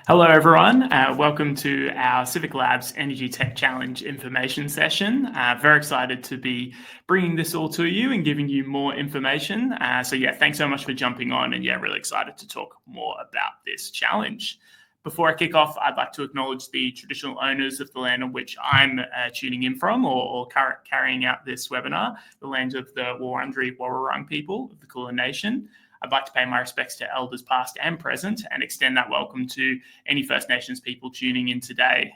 Hello everyone, welcome to our CivVic Labs EnergyTech Challenge information session. Very excited to be bringing this all to you and giving you more information. Thanks so much for jumping on and really excited to talk more about this challenge. Before I kick off, I'd like to acknowledge the traditional owners of the land on which I'm tuning in from or carrying out this webinar, the lands of the Wurundjeri Woi-wurrung people of the Kulin Nation. I'd like to pay my respects to elders past and present and extend that welcome to any First Nations people tuning in today.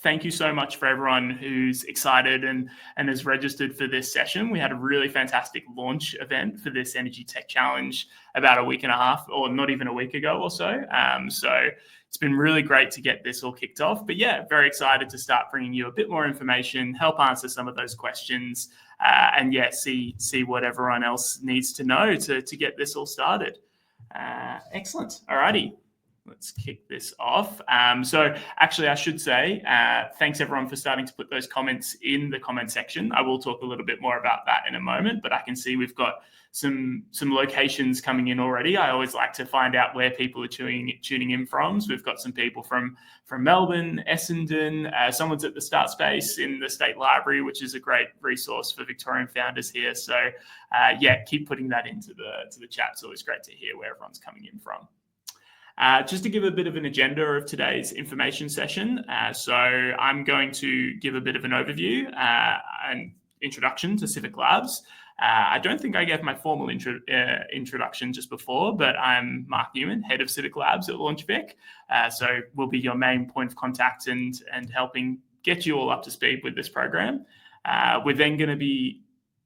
Thank you so much for everyone who's excited and has registered for this session. We had a really fantastic launch event for this EnergyTech Challenge about a week and a half, or not even a week ago or so. So it's been really great to get this all kicked off. But very excited to start bringing you a bit more information, help answer some of those questions, see what everyone else needs to know to get this all started. Excellent. Alrighty. Let's kick this off. I should say, thanks everyone for starting to put those comments in the comment section. I will talk a little bit more about that in a moment, but I can see we've got some locations coming in already. I always like to find out where people are tuning in from. So we've got some people from Melbourne, Essendon, someone's at the Start Space in the State Library, which is a great resource for Victorian founders here. So keep putting that into the chat. It's always great to hear where everyone's coming in from. Just to give a bit of an agenda of today's information session. I'm going to give a bit of an overview and introduction to CivVic Labs. I don't think I gave my formal introduction just before, but I'm Mark Newman, head of CivVic Labs at LaunchVic. So we'll be your main point of contact and helping get you all up to speed with this program. We're then going to be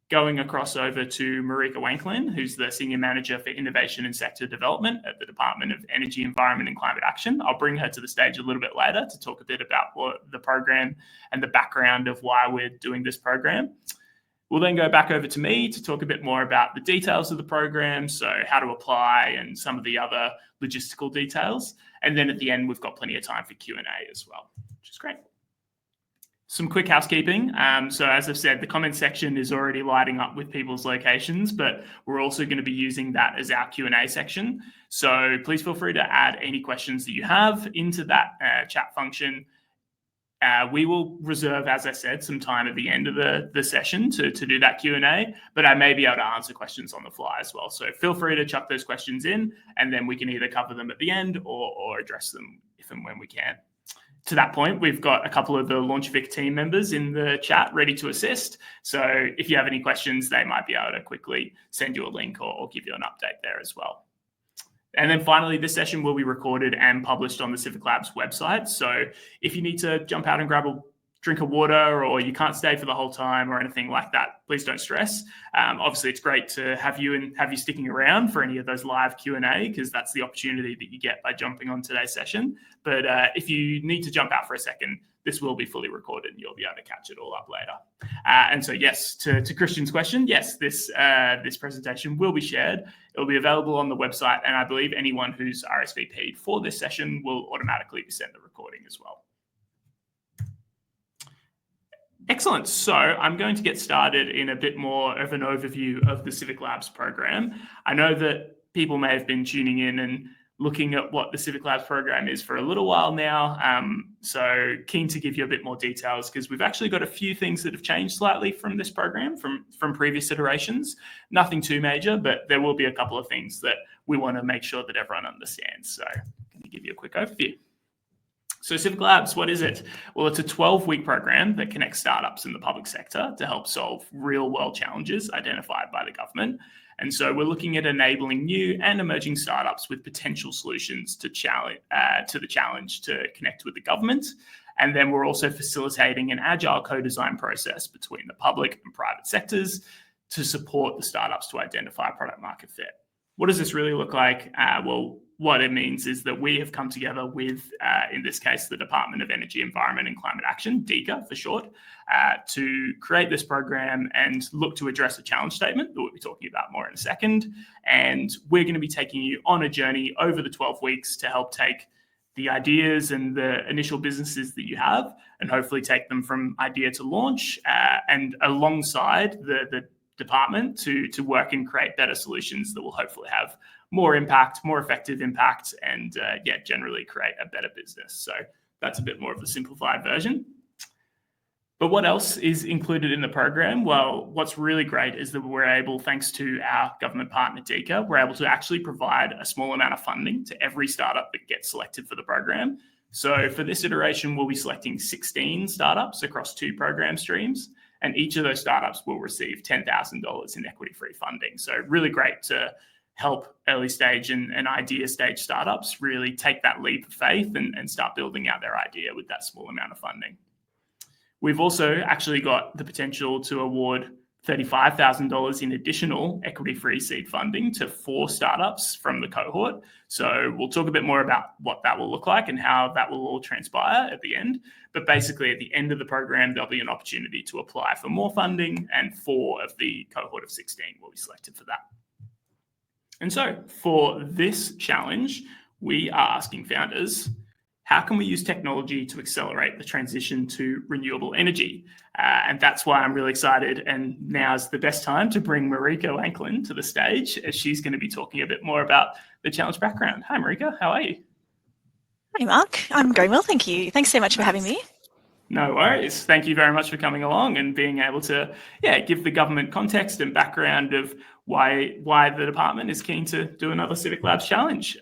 going across over to Marika Wanklin, who's the Senior Manager for Innovation and Sector Development at the Department of Energy, Environment and Climate Action. I'll bring her to the stage a little bit later to talk a bit about what the program and the background of why we're doing this program. We'll then go back over to me to talk a bit more about the details of the program, so how to apply and some of the other logistical details. And then at the end, we've got plenty of time for Q&A as well, which is great. Some quick housekeeping. So as I've said, the comment section is already lighting up with people's locations, but we're also going to be using that as our Q&A section. So please feel free to add any questions that you have into that chat function. We will reserve, as I said, some time at the end of the session to do that Q&A, but I may be able to answer questions on the fly as well. So feel free to chuck those questions in, and then we can either cover them at the end or address them if and when we can. To that point, we've got a couple of the LaunchVic team members in the chat ready to assist. So if you have any questions, they might be able to quickly send you a link or give you an update there as well. And then finally, this session will be recorded and published on the CivVic Labs website. So if you need to jump out and grab a drink of water or you can't stay for the whole time or anything like that, please don't stress. Obviously, it's great to have you sticking around for any of those live Q&A because that's the opportunity that you get by jumping on today's session. But if you need to jump out for a second, this will be fully recorded and you'll be able to catch it all up later. And so, yes, to Christian's question, yes, this presentation will be shared. It'll be available on the website, and I believe anyone who's RSVP'd for this session will automatically be sent the recording as well. Excellent. So I'm going to get started in a bit more of an overview of the CivVic Labs program. I know that people may have been tuning in and looking at what the CivVic Labs program is for a little while now. So keen to give you a bit more details because we've actually got a few things that have changed slightly from this program from previous iterations. Nothing too major, but there will be a couple of things that we want to make sure that everyone understands. So I'm going to give you a quick overview. So CivVic Labs, what is it? Well, it's a 12-week program that connects startups in the public sector to help solve real-world challenges identified by the government. And so we're looking at enabling new and emerging startups with potential solutions to the challenge to connect with the government. And then we're also facilitating an agile co-design process between the public and private sectors to support the startups to identify product market fit. What does this really look like? Well, what it means is that we have come together with, in this case, the Department of Energy, Environment and Climate Action, DEECA for short, to create this program and look to address a challenge statement that we'll be talking about more in a second. And we're going to be taking you on a journey over the 12 weeks to help take the ideas and the initial businesses that you have and hopefully take them from idea to launch and alongside the department to work and create better solutions that will hopefully have more impact, more effective impact, and generally create a better business. So that's a bit more of the simplified version. But what else is included in the program? Well, what's really great is that we're able, thanks to our government partner DEECA, we're able to actually provide a small amount of funding to every startup that gets selected for the program. So for this iteration, we'll be selecting 16 startups across 2 program streams, and each of those startups will receive $10,000 in equity-free funding. So really great to help early stage and idea stage startups really take that leap of faith and start building out their idea with that small amount of funding. We've also actually got the potential to award $35,000 in additional equity-free seed funding to 4 startups from the cohort. So we'll talk a bit more about what that will look like and how that will all transpire at the end. But basically, at the end of the program, there'll be an opportunity to apply for more funding, and 4 of the cohort of 16 will be selected for that. And so for this challenge, we are asking founders, how can we use technology to accelerate the transition to renewable energy? And that's why I'm really excited. And now's the best time to bring Marika Wanklin to the stage, as she's going to be talking a bit more about the challenge background. Hi, Marika. How are you? Hi, Mark. I'm going well, thank you. Thanks so much for having me. No worries. Thank you very much for coming along and being able to give the government context and background of why the department is keen to do another Civic Labs challenge.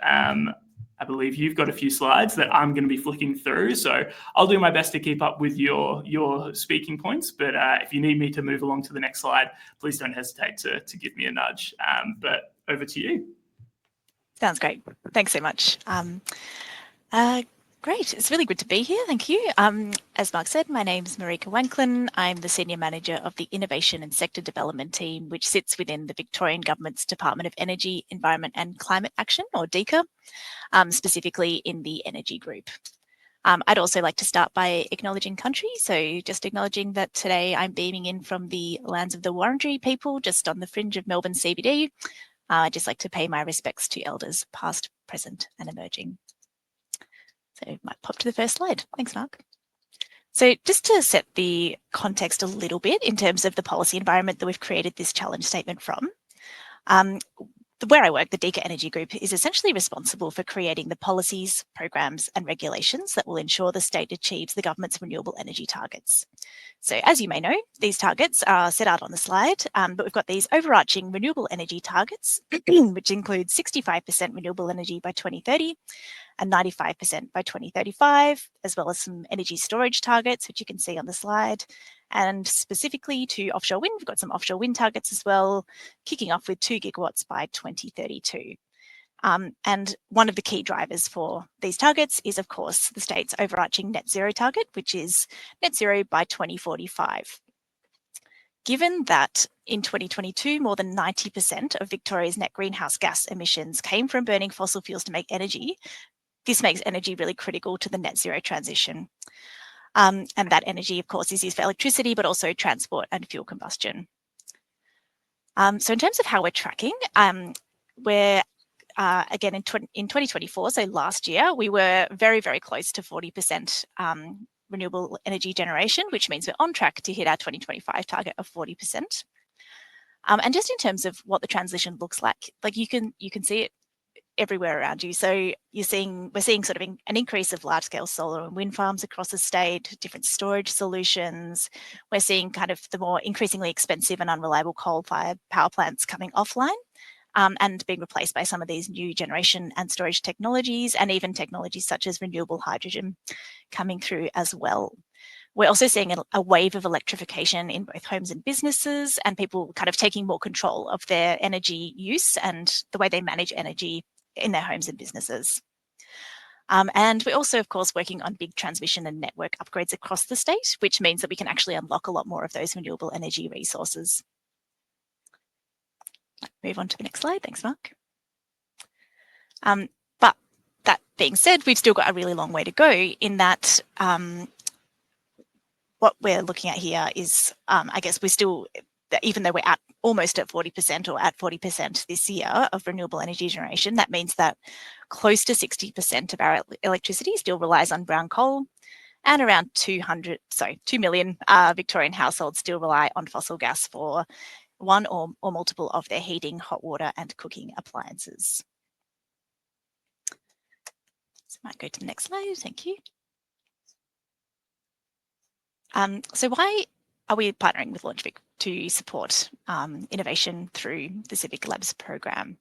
I believe you've got a few slides that I'm going to be flicking through, so I'll do my best to keep up with your speaking points, but if you need me to move along to the next slide, please don't hesitate to give me a nudge. But over to you. Sounds great. Thanks so much. Great. It's really good to be here. Thank you. As Mark said, my name's Marika Wanklin. I'm the Senior Manager of the Innovation and Sector Development Team, which sits within the Victorian Government's Department of Energy, Environment and Climate Action, or DEECA, specifically in the Energy Group. I'd also like to start by acknowledging country. So just acknowledging that today I'm beaming in from the lands of the Wurundjeri people, just on the fringe of Melbourne CBD. I'd just like to pay my respects to elders past, present and emerging. So might pop to the first slide. Thanks, Mark. So just to set the context a little bit in terms of the policy environment that we've created this challenge statement from, where I work, the DEECA Energy Group is essentially responsible for creating the policies, programs and regulations that will ensure the state achieves the government's renewable energy targets. So as you may know, these targets are set out on the slide, but we've got these overarching renewable energy targets, which include 65% renewable energy by 2030 and 95% by 2035, as well as some energy storage targets, which you can see on the slide. And specifically to offshore wind, we've got some offshore wind targets as well, kicking off with 2 gigawatts by 2032. And one of the key drivers for these targets is, of course, the state's overarching net zero target, which is net zero by 2045. Given that in 2022, more than 90% of Victoria's net greenhouse gas emissions came from burning fossil fuels to make energy, this makes energy really critical to the net zero transition. And that energy, of course, is used for electricity, but also transport and fuel combustion. So in terms of how we're tracking, we're again in 2024, so last year, we were very, very close to 40% renewable energy generation, which means we're on track to hit our 2025 target of 40%. And just in terms of what the transition looks like you can see it everywhere around you. So we're seeing sort of an increase of large-scale solar and wind farms across the state, different storage solutions. We're seeing kind of the more increasingly expensive and unreliable coal-fired power plants coming offline and being replaced by some of these new generation and storage technologies, and even technologies such as renewable hydrogen coming through as well. We're also seeing a wave of electrification in both homes and businesses, and people kind of taking more control of their energy use and the way they manage energy in their homes and businesses. And we're also, of course, working on big transmission and network upgrades across the state, which means that we can actually unlock a lot more of those renewable energy resources. Move on to the next slide. Thanks, Mark. But that being said, we've still got a really long way to go in that what we're looking at here is, I guess we're still, even though we're almost at 40% or at 40% this year of renewable energy generation, that means that close to 60% of our electricity still relies on brown coal, and around 2 million Victorian households still rely on fossil gas for one or multiple of their heating, hot water and cooking appliances. Might go to the next slide. Thank you. So why are we partnering with LaunchVic to support innovation through the CivVic Labs program?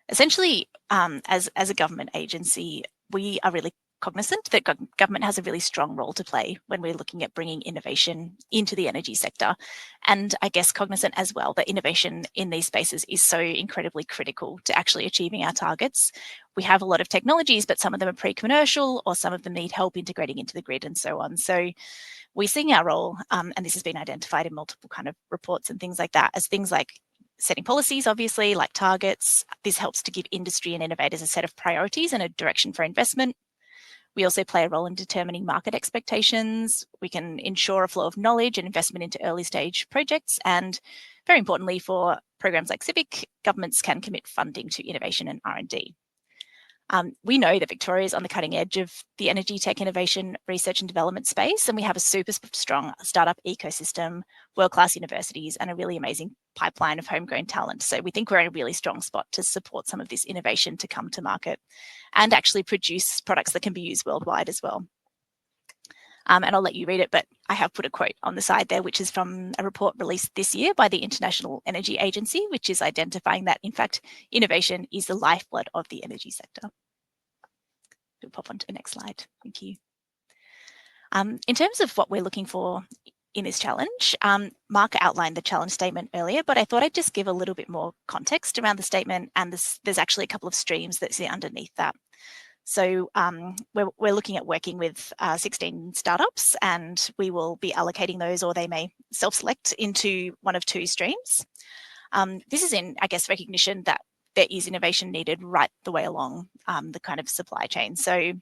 Essentially, as a government agency, we are really cognizant that government has a really strong role to play when we're looking at bringing innovation into the energy sector. And I guess cognizant as well that innovation in these spaces is so incredibly critical to actually achieving our targets. We have a lot of technologies, but some of them are pre-commercial or some of them need help integrating into the grid and so on. So we're seeing our role, and this has been identified in multiple kind of reports and things like that, as things like setting policies, obviously, like targets. This helps to give industry and innovators a set of priorities and a direction for investment. We also play a role in determining market expectations. We can ensure a flow of knowledge and investment into early stage projects. And very importantly, for programs like CivVic, governments can commit funding to innovation and R&D. We know that Victoria is on the cutting edge of the energy tech innovation research and development space, and we have a super strong startup ecosystem, world-class universities, and a really amazing pipeline of homegrown talent. So we think we're in a really strong spot to support some of this innovation to come to market and actually produce products that can be used worldwide as well. And I'll let you read it, but I have put a quote on the side there, which is from a report released this year by the International Energy Agency, which is identifying that, in fact, innovation is the lifeblood of the energy sector. We'll pop on to the next slide. Thank you. In terms of what we're looking for in this challenge, Mark outlined the challenge statement earlier, but I thought I'd just give a little bit more context around the statement, and there's actually a couple of streams that sit underneath that. So we're looking at working with 16 startups, and we will be allocating those, or they may self-select into one of two streams. This is in, I guess, recognition that there is innovation needed right the way along the kind of supply chain. So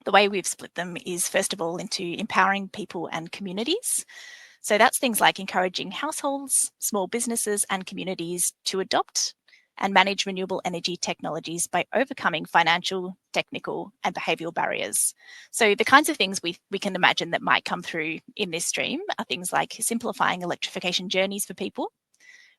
the way we've split them is, first of all, into empowering people and communities. So that's things like encouraging households, small businesses, and communities to adopt and manage renewable energy technologies by overcoming financial, technical, and behavioural barriers. So the kinds of things we can imagine that might come through in this stream are things like simplifying electrification journeys for people,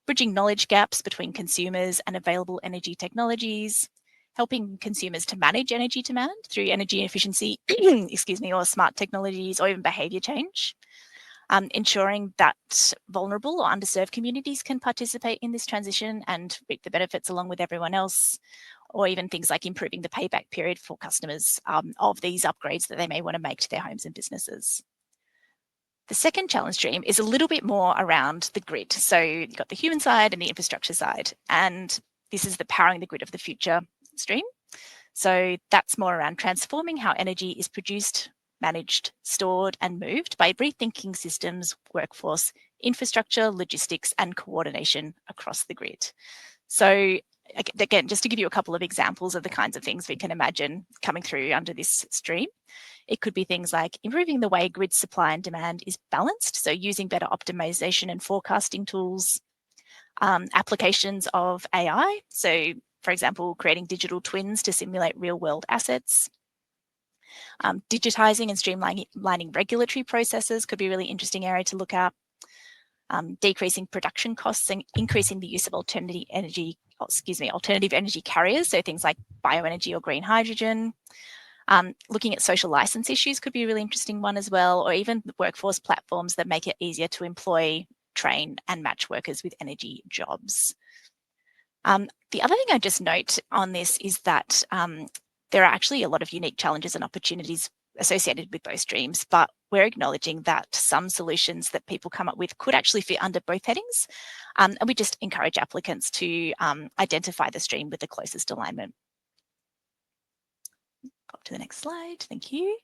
bridging knowledge gaps between consumers and available energy technologies, helping consumers to manage energy demand through energy efficiency, excuse me, or smart technologies, or even behaviour change. Ensuring that vulnerable or underserved communities can participate in this transition and reap the benefits along with everyone else, or even things like improving the payback period for customers of these upgrades that they may want to make to their homes and businesses. The second challenge stream is a little bit more around the grid. So you've got the human side and the infrastructure side, and this is the powering the grid of the future stream. So that's more around transforming how energy is produced, managed, stored, and moved by rethinking systems, workforce, infrastructure, logistics, and coordination across the grid. So again, just to give you a couple of examples of the kinds of things we can imagine coming through under this stream, it could be things like improving the way grid supply and demand is balanced, so using better optimization and forecasting tools, applications of AI, so for example, creating digital twins to simulate real-world assets. Digitizing and streamlining regulatory processes could be a really interesting area to look at. Decreasing production costs and increasing the use of alternative energy carriers, so things like bioenergy or green hydrogen. Looking at social license issues could be a really interesting one as well, or even workforce platforms that make it easier to employ, train, and match workers with energy jobs. The other thing I just note on this is that there are actually a lot of unique challenges and opportunities associated with both streams, but we're acknowledging that some solutions that people come up with could actually fit under both headings. And we just encourage applicants to identify the stream with the closest alignment. Pop to the next slide, thank you.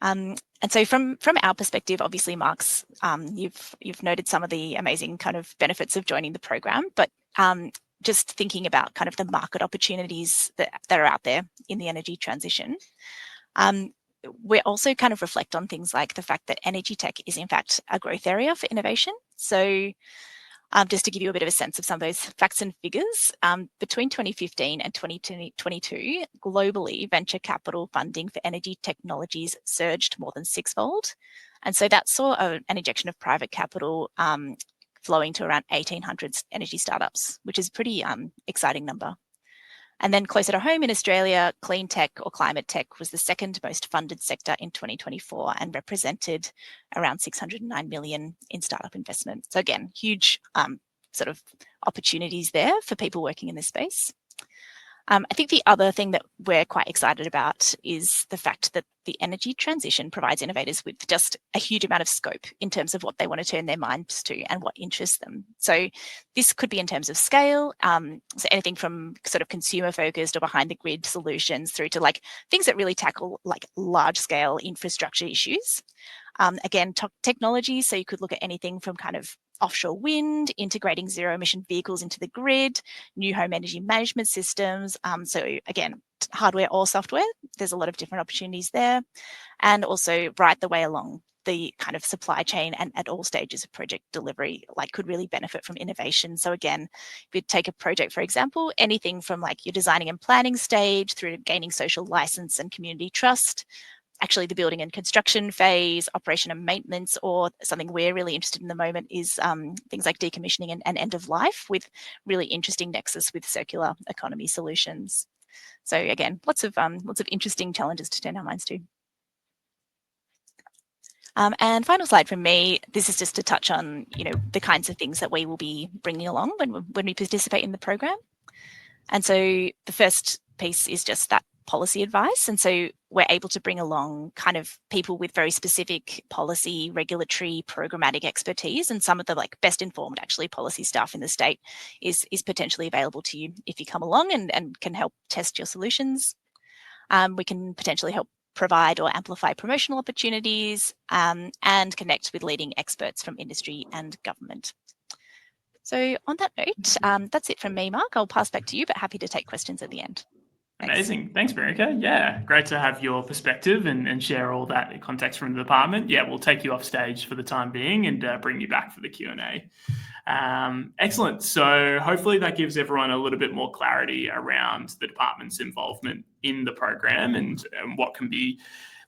And so from our perspective, obviously, Mark's, you've noted some of the amazing kind of benefits of joining the program, but just thinking about kind of the market opportunities that are out there in the energy transition. We also kind of reflect on things like the fact that energy tech is in fact a growth area for innovation. So just to give you a bit of a sense of some of those facts and figures, between 2015 and 2022, globally, venture capital funding for energy technologies surged more than sixfold. And so that saw an injection of private capital flowing to around 1,800 energy startups, which is a pretty exciting number. And then closer to home in Australia, clean tech or climate tech was the second most funded sector in 2024 and represented around 609 million in startup investment. So again, huge sort of opportunities there for people working in this space. I think the other thing that we're quite excited about is the fact that the energy transition provides innovators with just a huge amount of scope in terms of what they want to turn their minds to and what interests them. So this could be in terms of scale, so anything from sort of consumer focused or behind the grid solutions through to like things that really tackle like large scale infrastructure issues. Again, technology, so you could look at anything from kind of offshore wind, integrating zero emission vehicles into the grid, new home energy management systems. So again, hardware or software, there's a lot of different opportunities there. And also right the way along the kind of supply chain and at all stages of project delivery, like could really benefit from innovation. So again, if you take a project, for example, anything from like your designing and planning stage through to gaining social license and community trust, actually the building and construction phase, operation and maintenance, or something we're really interested in the moment is things like decommissioning and end of life with really interesting nexus with circular economy solutions. So again, lots of interesting challenges to turn our minds to. And final slide from me, this is just to touch on, the kinds of things that we will be bringing along when we participate in the program. And so the first piece is just that policy advice. And so we're able to bring along kind of people with very specific policy, regulatory, programmatic expertise. And some of the like best informed actually policy staff in the state is potentially available to you if you come along and can help test your solutions. We can potentially help provide or amplify promotional opportunities and connect with leading experts from industry and government. So on that note, that's it from me, Mark. I'll pass back to you, but happy to take questions at the end. Thanks. Amazing. Thanks, Marika. Yeah, great to have your perspective and share all that context from the department. Yeah, we'll take you off stage for the time being and bring you back for the Q&A. Excellent. So hopefully that gives everyone a little bit more clarity around the department's involvement in the program and what can be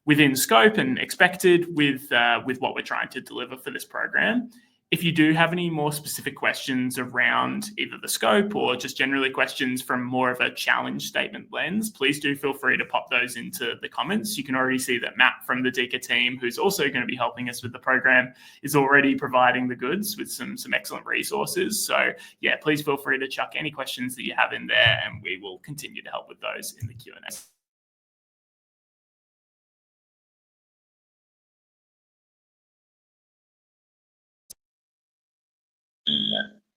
within scope and expected with what we're trying to deliver for this program. If you do have any more specific questions around either the scope or just generally questions from more of a challenge statement lens, please do feel free to pop those into the comments. You can already see that Matt from the DEECA team, who's also going to be helping us with the program, is already providing the goods with some excellent resources. So yeah, please feel free to chuck any questions that you have in there and we will continue to help with those in the Q&A.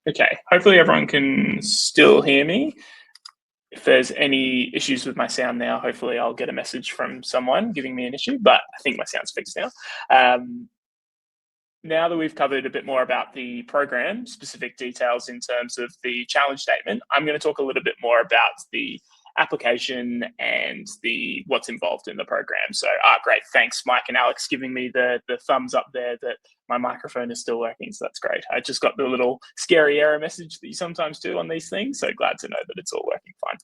Okay, hopefully everyone can still hear me. If there's any issues with my sound now, hopefully I'll get a message from someone giving me an issue, but I think my sound's fixed now. Now that we've covered a bit more about the program, specific details in terms of the challenge statement, I'm going to talk a little bit more about the application and what's involved in the program. So, great. Thanks, Mike and Alex, giving me the thumbs up there that my microphone is still working. So that's great. I just got the little scary error message that you sometimes do on these things. So glad to know that it's all working fine.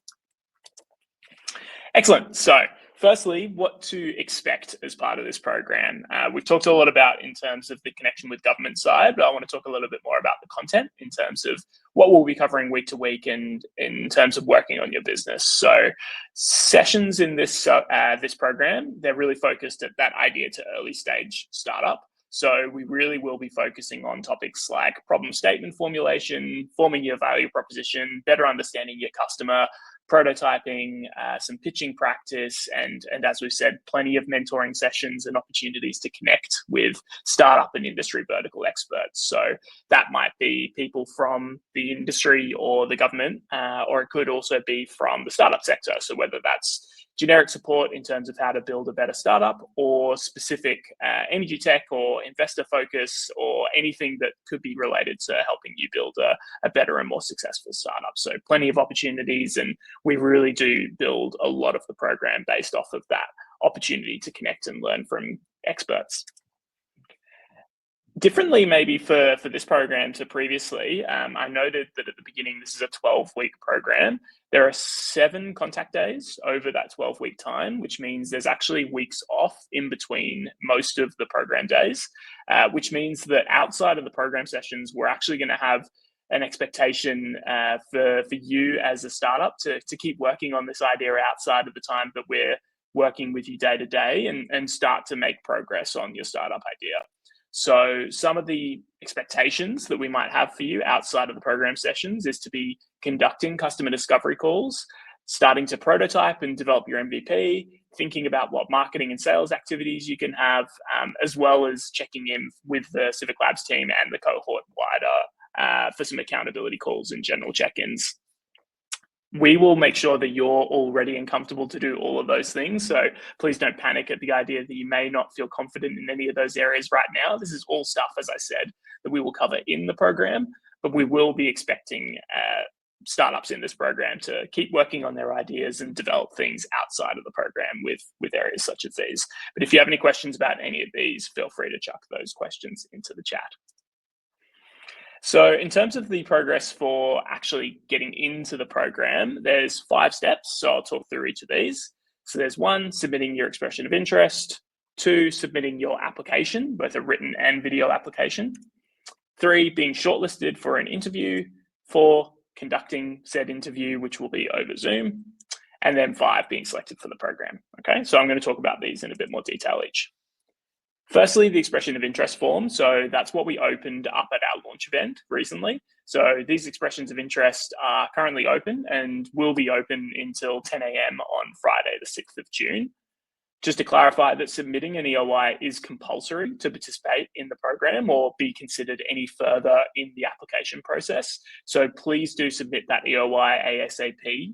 Excellent. So firstly, what to expect as part of this program. We've talked a lot about in terms of the connection with government side, but I want to talk a little bit more about the content in terms of what we'll be covering week to week and in terms of working on your business. So sessions in this program, they're really focused at that idea to early stage startup. So we really will be focusing on topics like problem statement formulation, forming your value proposition, better understanding your customer, prototyping, some pitching practice, and as we've said, plenty of mentoring sessions and opportunities to connect with startup and industry vertical experts. So that might be people from the industry or the government, or it could also be from the startup sector. So whether that's generic support in terms of how to build a better startup or specific energy tech or investor focus or anything that could be related to helping you build a better and more successful startup. So plenty of opportunities, and we really do build a lot of the program based off of that opportunity to connect and learn from experts. Differently, maybe for this program to previously, I noted that at the beginning, this is a 12-week program. There are 7 contact days over that 12-week time, which means there's actually weeks off in between most of the program days, which means that outside of the program sessions, we're actually going to have an expectation for you as a startup to keep working on this idea outside of the time that we're working with you day to day, and start to make progress on your startup idea. So some of the expectations that we might have for you outside of the program sessions is to be conducting customer discovery calls, starting to prototype and develop your MVP, thinking about what marketing and sales activities you can have, as well as checking in with the CivVic Labs team and the cohort wider for some accountability calls and general check-ins. We will make sure that you're all ready and comfortable to do all of those things. So please don't panic at the idea that you may not feel confident in any of those areas right now. This is all stuff, as I said, that we will cover in the program, but we will be expecting startups in this program to keep working on their ideas and develop things outside of the program with areas such as these. But if you have any questions about any of these, feel free to chuck those questions into the chat. So in terms of the progress for actually getting into the program, there's 5 steps. So I'll talk through each of these. So there's 1, submitting your expression of interest. 2, submitting your application, both a written and video application. 3, being shortlisted for an interview. 4, conducting said interview, which will be over Zoom. And then 5, being selected for the program. Okay, so I'm going to talk about these in a bit more detail each. Firstly, the expression of interest form. So that's what we opened up at our launch event recently. So these expressions of interest are currently open and will be open until 10 a.m. on Friday, the 6th of June. Just to clarify that submitting an EOI is compulsory to participate in the program or be considered any further in the application process. So please do submit that EOI ASAP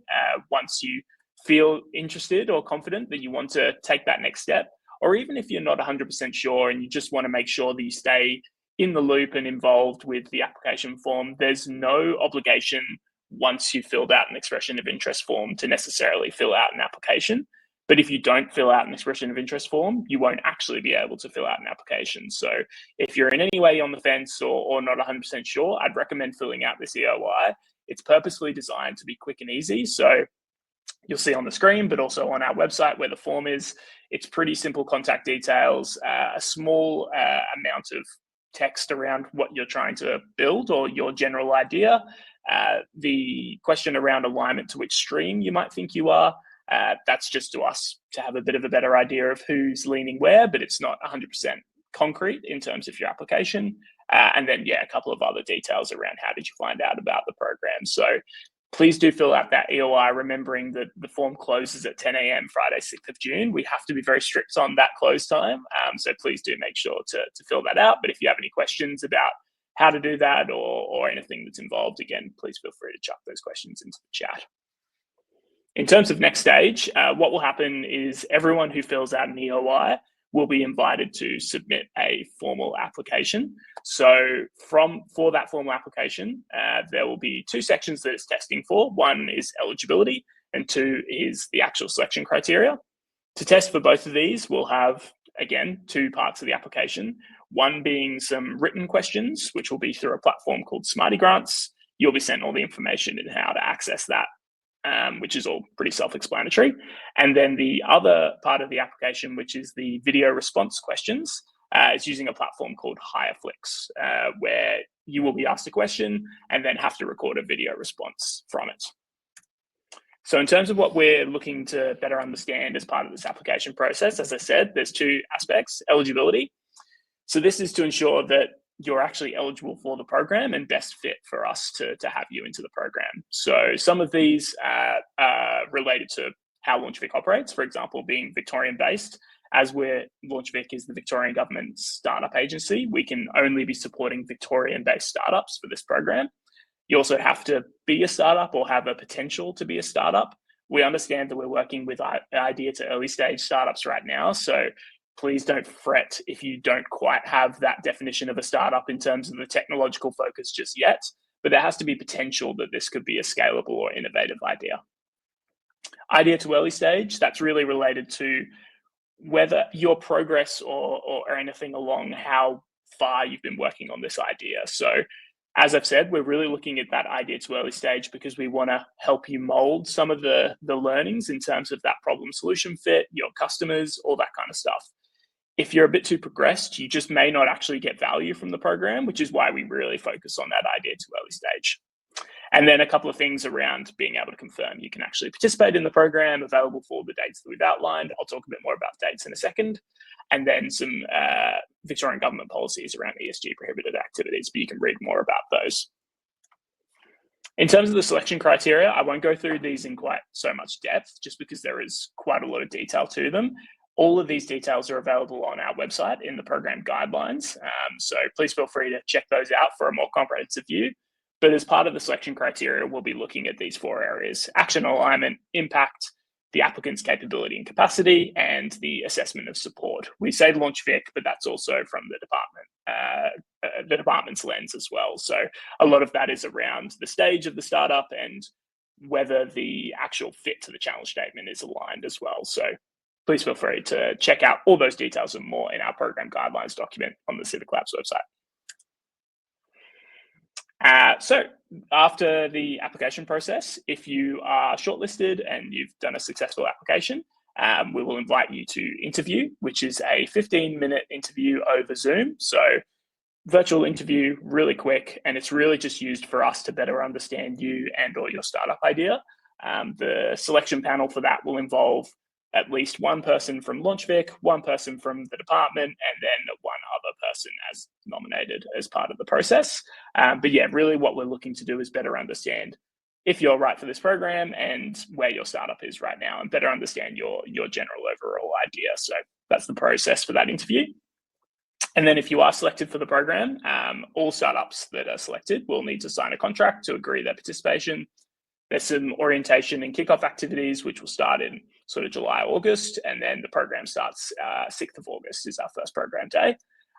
once you feel interested or confident that you want to take that next step. Or even if you're not 100% sure and you just want to make sure that you stay in the loop and involved with the application form, there's no obligation once you've filled out an expression of interest form to necessarily fill out an application. But if you don't fill out an expression of interest form, you won't actually be able to fill out an application. So if you're in any way on the fence or not 100% sure, I'd recommend filling out this EOI. It's purposely designed to be quick and easy. So you'll see on the screen, but also on our website where the form is. It's pretty simple contact details, a small amount of text around what you're trying to build or your general idea, the question around alignment to which stream you might think you are. That's just to us to have a bit of a better idea of who's leaning where, but it's not 100% concrete in terms of your application. And then, yeah, a couple of other details around how did you find out about the program. So please do fill out that EOI, remembering that the form closes at 10 a.m. Friday, 6th of June. We have to be very strict on that close time. So please do make sure to fill that out. But if you have any questions about how to do that or anything that's involved, again, please feel free to chuck those questions into the chat. In terms of next stage, what will happen is everyone who fills out an EOI will be invited to submit a formal application. So for that formal application, there will be 2 sections that it's testing for. 1 is eligibility and 2 is the actual selection criteria. To test for both of these, we'll have, again, 2 parts of the application. 1 being some written questions, which will be through a platform called Smarty Grants. You'll be sent all the information in how to access that, which is all pretty self-explanatory. And then the other part of the application, which is the video response questions, is using a platform called HireFlix, where you will be asked a question and then have to record a video response from it. So in terms of what we're looking to better understand as part of this application process, as I said, there's 2 aspects: eligibility. So this is to ensure that you're actually eligible for the program and best fit for us to have you into the program. So some of these are related to how LaunchVic operates, for example, being Victorian-based. As LaunchVic is the Victorian government's startup agency, we can only be supporting Victorian-based startups for this program. You also have to be a startup or have a potential to be a startup. We understand that we're working with idea to early stage startups right now, so please don't fret if you don't quite have that definition of a startup in terms of the technological focus just yet, but there has to be potential that this could be a scalable or innovative idea. Idea to early stage, that's really related to whether your progress or anything along how far you've been working on this idea. So as I've said, we're really looking at that idea to early stage because we want to help you mold some of the learnings in terms of that problem solution fit, your customers, all that kind of stuff. If you're a bit too progressed, you just may not actually get value from the program, which is why we really focus on that idea to early stage. And then a couple of things around being able to confirm you can actually participate in the program, available for the dates that we've outlined. I'll talk a bit more about dates in a second. And then some Victorian government policies around ESG prohibited activities, but you can read more about those. In terms of the selection criteria, I won't go through these in quite so much depth, just because there is quite a lot of detail to them. All of these details are available on our website in the program guidelines. So please feel free to check those out for a more comprehensive view. But as part of the selection criteria, we'll be looking at these 4 areas: action alignment, impact, the applicant's capability and capacity, and the assessment of support. We say LaunchVic, but that's also from the department's lens as well. So a lot of that is around the stage of the startup and whether the actual fit to the challenge statement is aligned as well. So please feel free to check out all those details and more in our program guidelines document on the CivVic Labs website. So after the application process, if you are shortlisted and you've done a successful application, we will invite you to interview, which is a 15-minute interview over Zoom. So virtual interview, really quick, and it's really just used for us to better understand you and or your startup idea. The selection panel for that will involve at least one person from LaunchVic, one person from the department, and then one other person as nominated as part of the process. But yeah, really what we're looking to do is better understand if you're right for this program and where your startup is right now, and better understand your general overall idea. So that's the process for that interview. And then if you are selected for the program, all startups that are selected will need to sign a contract to agree their participation. There's some orientation and kickoff activities, which will start in sort of July, August, and then the program starts 6th of August is our first program day.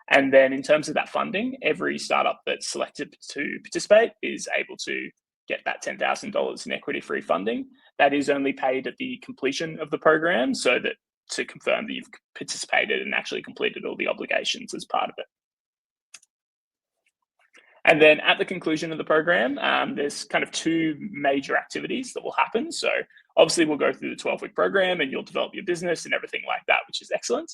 And then in terms of that funding, every startup that's selected to participate is able to get that $10,000 in equity-free funding. That is only paid at the completion of the program, so that to confirm that you've participated and actually completed all the obligations as part of it. And then at the conclusion of the program, there's kind of 2 major activities that will happen. So obviously we'll go through the 12-week program and you'll develop your business and everything like that, which is excellent.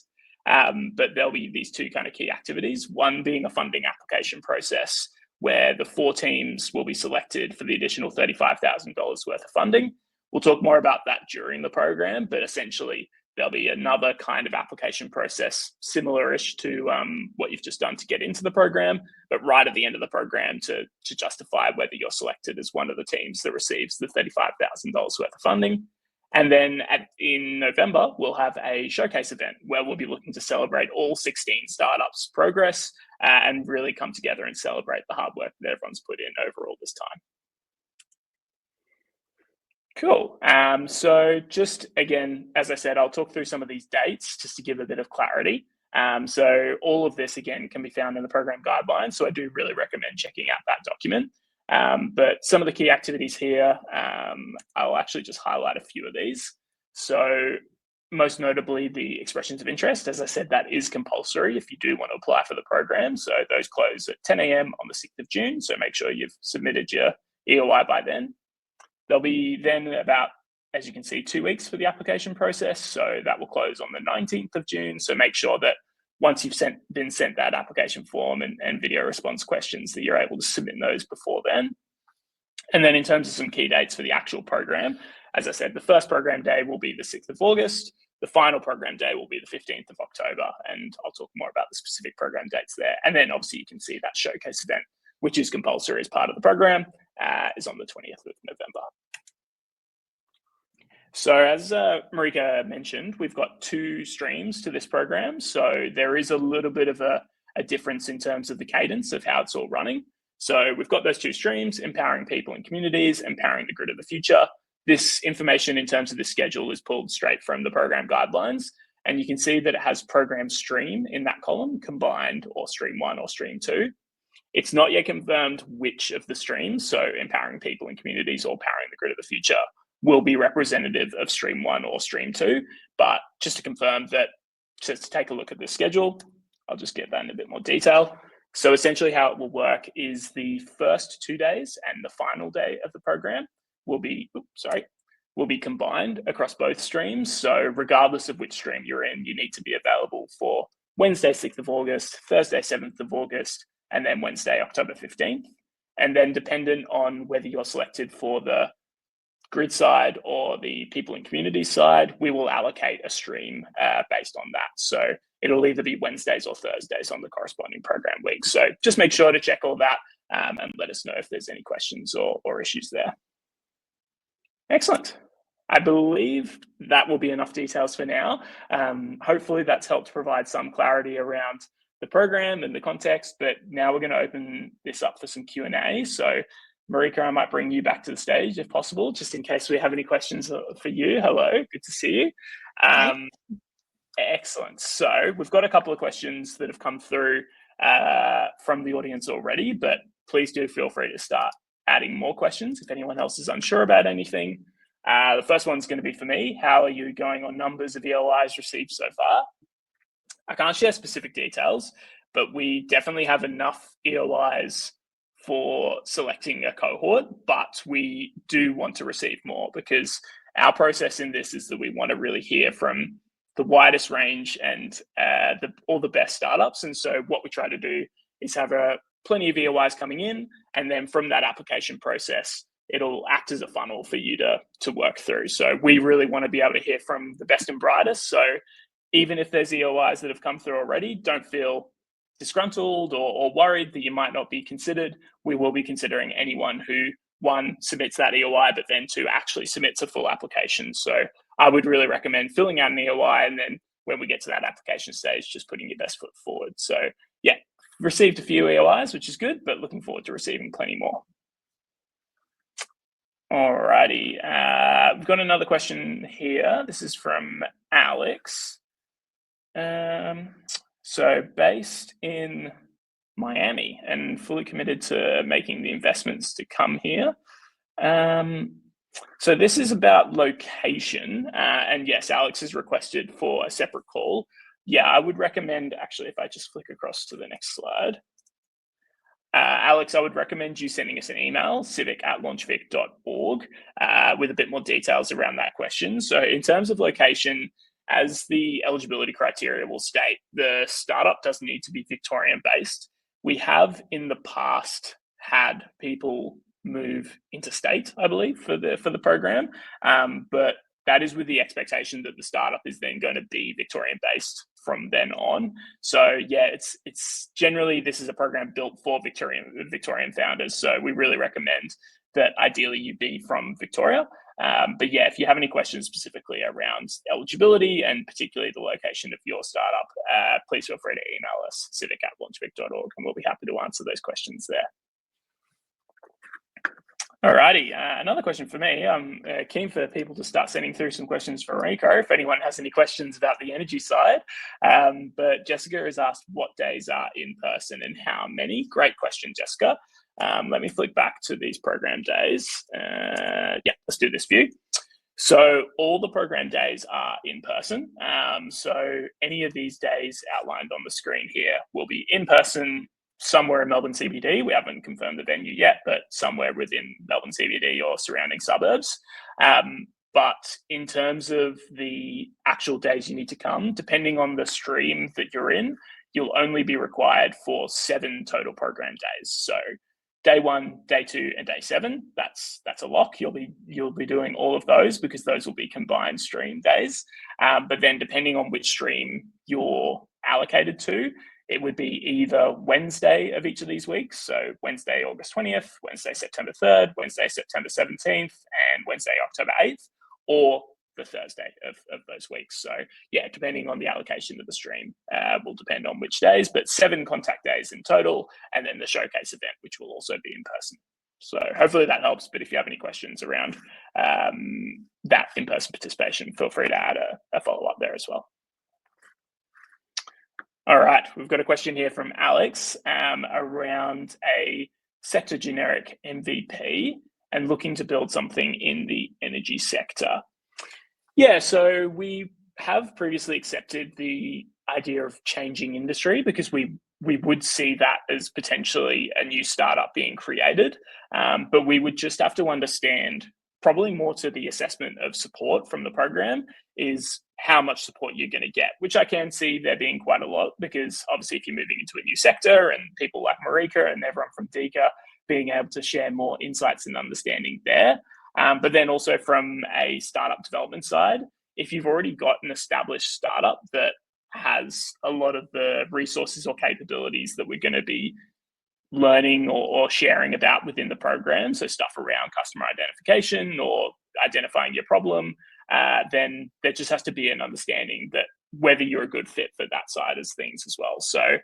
But there'll be these 2 kind of key activities, one being a funding application process where the 4 teams will be selected for the additional $35,000 worth of funding. We'll talk more about that during the program, but essentially there'll be another kind of application process similar-ish to what you've just done to get into the program, but right at the end of the program to justify whether you're selected as one of the teams that receives the $35,000 worth of funding. And then in November, we'll have a showcase event where we'll be looking to celebrate all 16 startups' progress and really come together and celebrate the hard work that everyone's put in over all this time. Cool. So just again, as I said, I'll talk through some of these dates just to give a bit of clarity. So all of this, again, can be found in the program guidelines. So I do really recommend checking out that document. But some of the key activities here, I'll actually just highlight a few of these. So most notably the expressions of interest. As I said, that is compulsory if you do want to apply for the program. So those close at 10 a.m. on the 6th of June. So make sure you've submitted your EOI by then. There'll be then about, as you can see, 2 weeks for the application process. So that will close on the 19th of June. So make sure that once you've been sent that application form and video response questions, that you're able to submit those before then. And then in terms of some key dates for the actual program, as I said, the first program day will be the 6th of August. The final program day will be the 15th of October. And I'll talk more about the specific program dates there. And then obviously you can see that showcase event, which is compulsory as part of the program, is on the 20th of November. So as Marika mentioned, we've got 2 streams to this program. So there is a little bit of a difference in terms of the cadence of how it's all running. So we've got those 2 streams: empowering people and communities, empowering the grid of the future. This information in terms of the schedule is pulled straight from the program guidelines. And you can see that it has program stream in that column, combined, or stream 1 or stream 2. It's not yet confirmed which of the streams, so empowering people and communities or powering the grid of the future, will be representative of stream 1 or stream 2. But just to confirm that, just to take a look at the schedule, I'll just get that in a bit more detail. So essentially how it will work is the first 2 days and the final day of the program will be combined across both streams. So regardless of which stream you're in, you need to be available for Wednesday, 6th of August, Thursday, 7th of August, and then Wednesday, October 15th. And then dependent on whether you're selected for the grid side or the people and community side, we will allocate a stream based on that. So it'll either be Wednesdays or Thursdays on the corresponding program week. So just make sure to check all that and let us know if there's any questions or issues there. Excellent. I believe that will be enough details for now. Hopefully that's helped provide some clarity around the program and the context, but now we're going to open this up for some Q&A. So Marika, I might bring you back to the stage if possible, just in case we have any questions for you. Hello, good to see you. Excellent. So we've got a couple of questions that have come through from the audience already, but please do feel free to start adding more questions if anyone else is unsure about anything. The first one's going to be for me. How are you going on numbers of EOIs received so far? I can't share specific details, but we definitely have enough EOIs for selecting a cohort, but we do want to receive more because our process in this is that we want to really hear from the widest range and all the best startups. And so what we try to do is have plenty of EOIs coming in, and then from that application process, it'll act as a funnel for you to work through. So we really want to be able to hear from the best and brightest. So even if there's EOIs that have come through already, don't feel disgruntled or worried that you might not be considered. We will be considering anyone who, one, submits that EOI, but then two, actually submits a full application. So I would really recommend filling out an EOI, and then when we get to that application stage, just putting your best foot forward. So yeah, received a few EOIs, which is good, but looking forward to receiving plenty more. Alrighty, we've got another question here. This is from Alex. So based in Miami and fully committed to making the investments to come here. So this is about location. And yes, Alex has requested for a separate call. Yeah, I would recommend, actually, if I just flick across to the next slide. Alex, I would recommend you sending us an email, civic@launchvic.org, with a bit more details around that question. So in terms of location, as the eligibility criteria will state, the startup doesn't need to be Victorian based. We have in the past had people move interstate, I believe, for the program, but that is with the expectation that the startup is then going to be Victorian based from then on. So yeah, it's generally, this is a program built for Victorian founders. So we really recommend that ideally you be from Victoria. But yeah, if you have any questions specifically around eligibility and particularly the location of your startup, please feel free to email us, civic@launchvic.org, and we'll be happy to answer those questions there. Alrighty, another question for me. I'm keen for people to start sending through some questions for Rico if anyone has any questions about the energy side. But Jessica has asked what days are in person and how many. Great question, Jessica. Let me flick back to these program days. Yeah, let's do this view. So all the program days are in person. So any of these days outlined on the screen here will be in person somewhere in Melbourne CBD. We haven't confirmed the venue yet, but somewhere within Melbourne CBD or surrounding suburbs. But in terms of the actual days you need to come, depending on the stream that you're in, you'll only be required for 7 total program days. So day 1, day 2, and day 7, that's a lock. You'll be doing all of those because those will be combined stream days. But then depending on which stream you're allocated to, it would be either Wednesday of each of these weeks. So Wednesday, August 20th, Wednesday, September 3rd, Wednesday, September 17th, and Wednesday, October 8th, or the Thursday of those weeks. So yeah, depending on the allocation of the stream will depend on which days, but 7 contact days in total, and then the showcase event, which will also be in person. So hopefully that helps, but if you have any questions around that in-person participation, feel free to add a follow-up there as well. All right, we've got a question here from Alex around a sector generic MVP and looking to build something in the energy sector. Yeah, so we have previously accepted the idea of changing industry because we would see that as potentially a new startup being created, but we would just have to understand, probably more to the assessment of support from the program, is how much support you're going to get, which I can see there being quite a lot, because obviously if you're moving into a new sector, and people like Marika and everyone from DEECA being able to share more insights and understanding there. But then also from a startup development side, if you've already got an established startup that has a lot of the resources or capabilities that we're going to be learning or sharing about within the program, so stuff around customer identification or identifying your problem, then there just has to be an understanding that whether you're a good fit for that side of things as well. So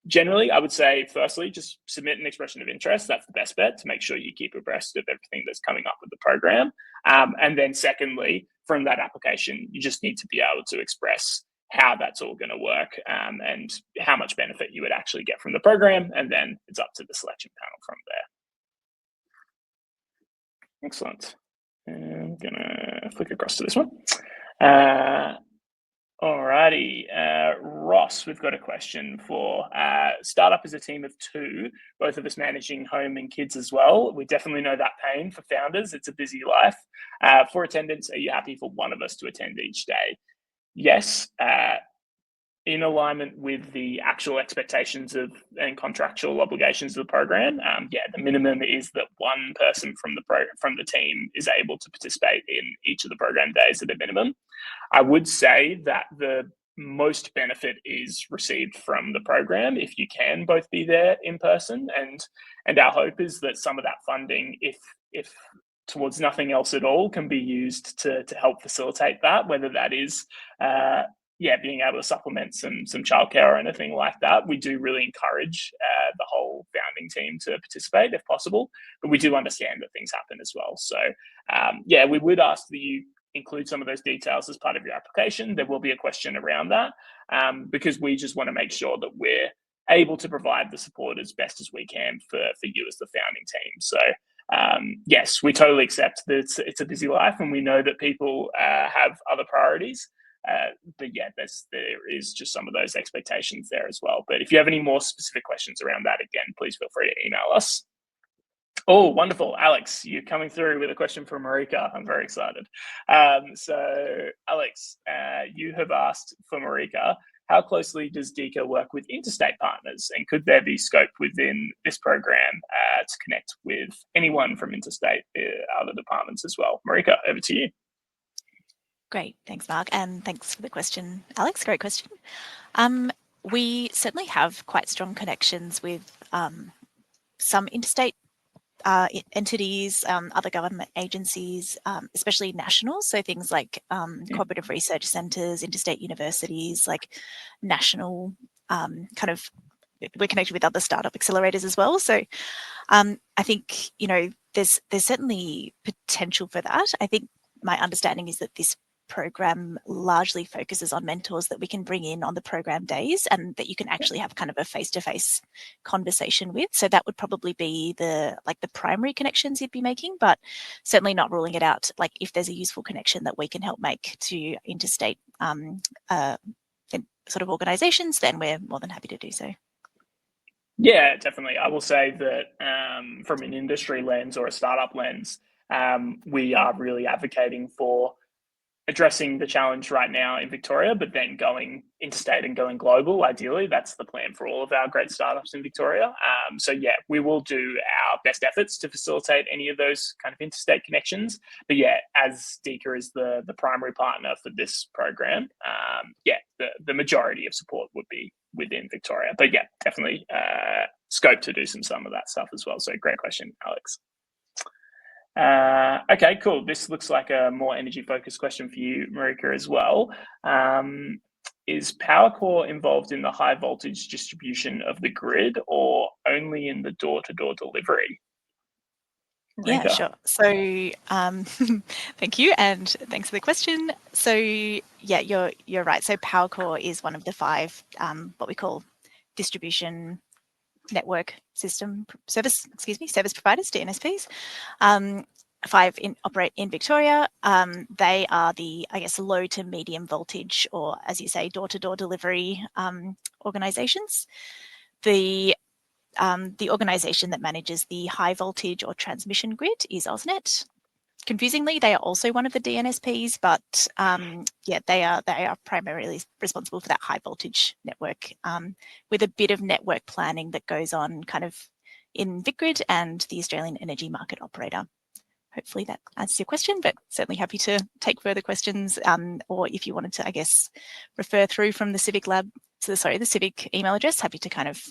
generally, I would say, firstly, just submit an expression of interest. That's the best bet to make sure you keep abreast of everything that's coming up with the program. And then secondly, from that application, you just need to be able to express how that's all going to work, and how much benefit you would actually get from the program. And then it's up to the selection panel from there. Excellent. I'm going to flick across to this one. Alrighty, Ross, we've got a question for startup is a team of 2, both of us managing home and kids as well. We definitely know that pain for founders. It's a busy life. For attendance, are you happy for one of us to attend each day? Yes, in alignment with the actual expectations of and contractual obligations of the program. Yeah, the minimum is that one person from the team is able to participate in each of the program days at a minimum. I would say that the most benefit is received from the program if you can both be there in person, and our hope is that some of that funding, if towards nothing else at all, can be used to help facilitate that, whether that is being able to supplement some childcare or anything like that. We do really encourage the whole founding team to participate if possible, but we do understand that things happen as well. So we would ask that you include some of those details as part of your application. There will be a question around that, because we just want to make sure that we're able to provide the support as best as we can for you as the founding team. So yes, we totally accept that it's a busy life, and we know that people have other priorities. But yeah, there is just some of those expectations there as well. But if you have any more specific questions around that, again, please feel free to email us. Oh, wonderful. Alex, you're coming through with a question from Marika. I'm very excited. So Alex, you have asked for Marika, how closely does DEECA work with interstate partners, and could there be scope within this program to connect with anyone from interstate other departments as well? Marika, over to you. Great, thanks, Mark, and thanks for the question, Alex. Great question. We certainly have quite strong connections with some interstate entities, other government agencies, especially national. So things like cooperative research centres, interstate universities, like national we're connected with other startup accelerators as well. So I think, there's certainly potential for that. I think my understanding is that this program largely focuses on mentors that we can bring in on the program days, and that you can actually have kind of a face-to-face conversation with. So that would probably be the primary connections you'd be making, but certainly not ruling it out. Like if there's a useful connection that we can help make to interstate sort of organizations, then we're more than happy to do so. Yeah, definitely. I will say that from an industry lens or a startup lens, we are really advocating for addressing the challenge right now in Victoria, but then going interstate and going global. Ideally, that's the plan for all of our great startups in Victoria. So yeah, we will do our best efforts to facilitate any of those kind of interstate connections. But yeah, as DEECA is the primary partner for this program, the majority of support would be within Victoria. But yeah, definitely scope to do some of that stuff as well. So great question, Alex. Okay, cool. This looks like a more energy-focused question for you, Marika, as well. Is PowerCore involved in the high voltage distribution of the grid, or only in the door-to-door delivery? Marika. Yeah, sure. So thank you, and thanks for the question. So yeah, you're right. So PowerCore is one of the 5 what we call distribution network service providers, DNSPs. 5 operate in Victoria. They are the, low to medium voltage, or as you say, door-to-door delivery organisations. The organisation that manages the high voltage or transmission grid is AusNet. Confusingly, they are also one of the DNSPs, but yeah, they are primarily responsible for that high voltage network, with a bit of network planning that goes on kind of in VicGrid and the Australian Energy Market Operator. Hopefully that answers your question, but certainly happy to take further questions, or if you wanted to, I guess, refer through from the CivVic lab to the CivVic email address, happy to kind of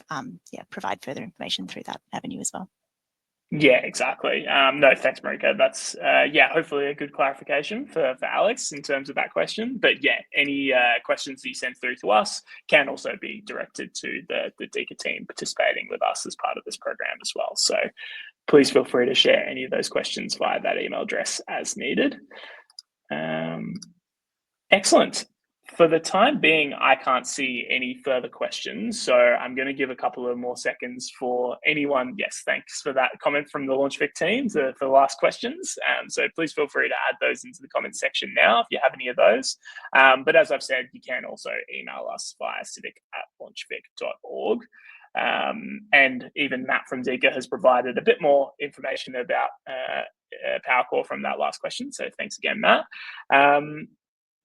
yeah, provide further information through that avenue as well. Yeah, exactly. No, thanks, Marika. That's yeah, hopefully a good clarification for Alex in terms of that question. But yeah, any questions that you send through to us can also be directed to the DEECA team participating with us as part of this program as well. So please feel free to share any of those questions via that email address as needed. Excellent. For the time being, I can't see any further questions, so I'm going to give a couple of more seconds for anyone. Yes, thanks for that comment from the LaunchVic team for the last questions. So please feel free to add those into the comment section now if you have any of those. But as I've said, you can also email us via civic@launchvic.org. And even Matt from DEECA has provided a bit more information about PowerCore from that last question. So thanks again, Matt.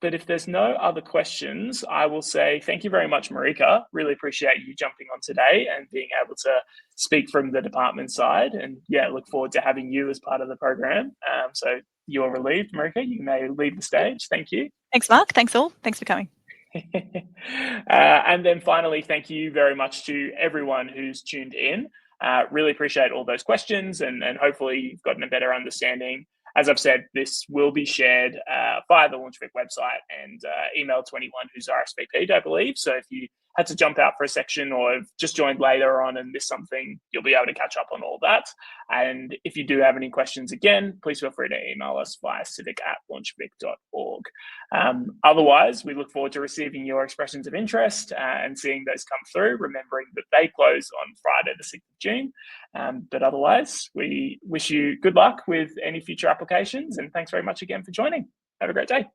But if there's no other questions, I will say thank you very much, Marika. Really appreciate you jumping on today and being able to speak from the department side. And yeah, look forward to having you as part of the program. So you're relieved, Marika. You may leave the stage. Thank you. Thanks, Mark. Thanks all. Thanks for coming. And then finally, thank you very much to everyone who's tuned in. Really appreciate all those questions, and hopefully you've gotten a better understanding. As I've said, this will be shared via the LaunchVic website and email to anyone who's RSVP'd, I believe. So if you had to jump out for a section or have just joined later on and missed something, you'll be able to catch up on all that. And if you do have any questions, again, please feel free to email us via civic@launchvic.org. Otherwise, we look forward to receiving your expressions of interest and seeing those come through, remembering that they close on Friday, the 6th of June. But otherwise, we wish you good luck with any future applications, and thanks very much again for joining. Have a great day.